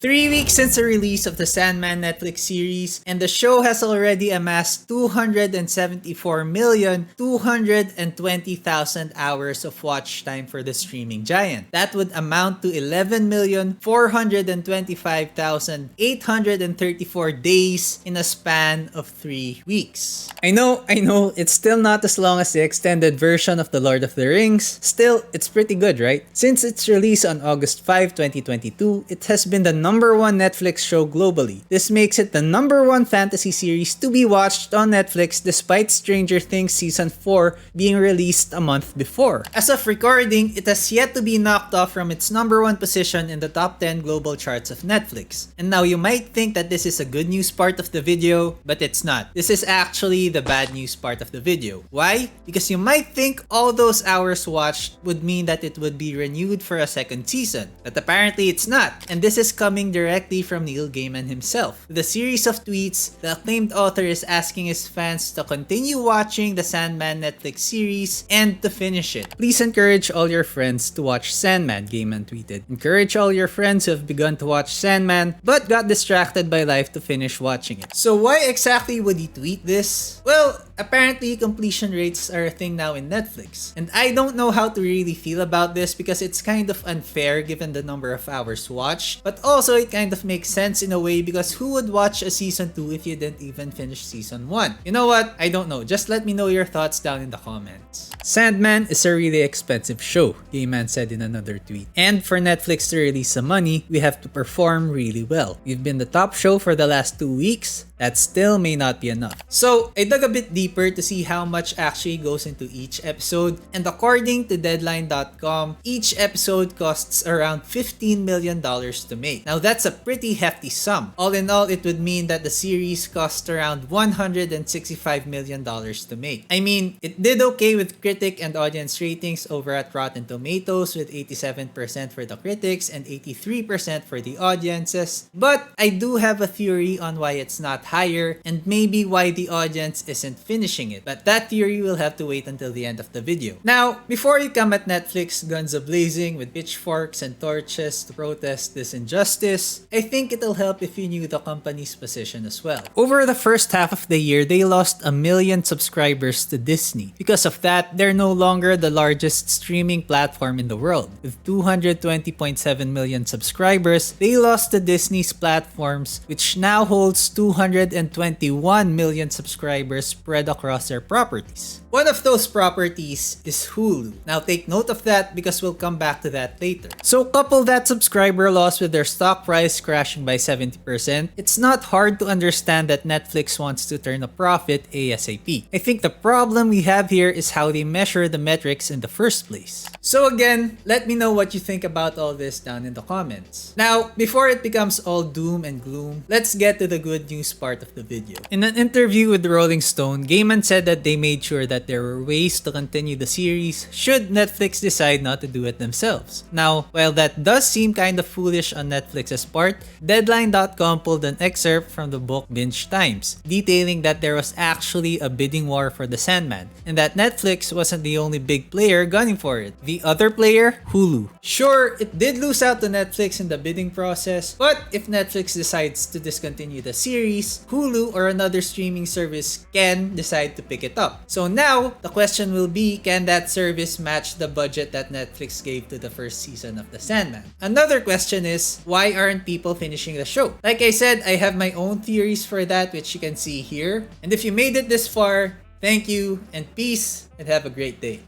3 weeks since the release of the Sandman Netflix series, and the show has already amassed 274,220,000 hours of watch time for the streaming giant. That would amount to 11,425,834 days in a span of 3 weeks. I know, it's still not as long as the extended version of The Lord of the Rings. Still, it's pretty good, right? Since its release on August 5, 2022, it has been the number one Netflix show globally. This makes it the number one fantasy series to be watched on Netflix despite Stranger Things Season 4 being released a month before. As of recording, it has yet to be knocked off from its number one position in the top 10 global charts of Netflix. And now you might think that this is a good news part of the video, but it's not. This is actually the bad news part of the video. Why? Because you might think all those hours watched would mean that it would be renewed for a second season, but apparently it's not. And this is coming directly from Neil Gaiman himself. With a series of tweets, the acclaimed author is asking his fans to continue watching the Sandman Netflix series and to finish it. Please encourage all your friends to watch Sandman, Gaiman tweeted. Encourage all your friends who have begun to watch Sandman but got distracted by life to finish watching it. So why exactly would he tweet this? Well, apparently completion rates are a thing now in Netflix. And I don't know how to really feel about this because it's kind of unfair given the number of hours watched, but also it kind of makes sense in a way because who would watch a season 2 if you didn't even finish season 1? You know what? I don't know. Just let me know your thoughts down in the comments. Sandman is a really expensive show, Gaiman said in another tweet. And for Netflix to release some money, we have to perform really well. We've been the top show for the last 2 weeks. That still may not be enough. So, I dug a bit deeper to see how much actually goes into each episode, and according to Deadline.com, each episode costs around $15 million to make. Now that's a pretty hefty sum. All in all, it would mean that the series cost around $165 million to make. I mean, it did okay with critic and audience ratings over at Rotten Tomatoes with 87% for the critics and 83% for the audiences, but I do have a theory on why it's not higher and maybe why the audience isn't finishing it. But that theory will have to wait until the end of the video. Now, before you come at Netflix guns a-blazing with pitchforks and torches to protest this injustice, I think it'll help if you knew the company's position as well. Over the first half of the year, they lost 1 million subscribers to Disney. Because of that, they're no longer the largest streaming platform in the world. With 220.7 million subscribers, they lost to Disney's platforms, which now holds 221 million subscribers spread across their properties. One of those properties is Hulu. Now take note of that because we'll come back to that later. So couple that subscriber loss with their stock price crashing by 70%, it's not hard to understand that Netflix wants to turn a profit ASAP. I think the problem we have here is how they measure the metrics in the first place. So again, let me know what you think about all this down in the comments. Now, before it becomes all doom and gloom, let's get to the good news part of the video. In an interview with the Rolling Stone, Gaiman said that they made sure that there were ways to continue the series should Netflix decide not to do it themselves. Now, while that does seem kind of foolish on Netflix's part, Deadline.com pulled an excerpt from the book Binge Times, detailing that there was actually a bidding war for the Sandman, and that Netflix wasn't the only big player gunning for it. The other player, Hulu. Sure, it did lose out to Netflix in the bidding process, but if Netflix decides to discontinue the series, Hulu or another streaming service can decide to pick it up. So now, the question will be, can that service match the budget that Netflix gave to the first season of The Sandman? Another question is, why aren't people finishing the show? Like I said, I have my own theories for that, which you can see here. And if you made it this far, thank you and peace and have a great day.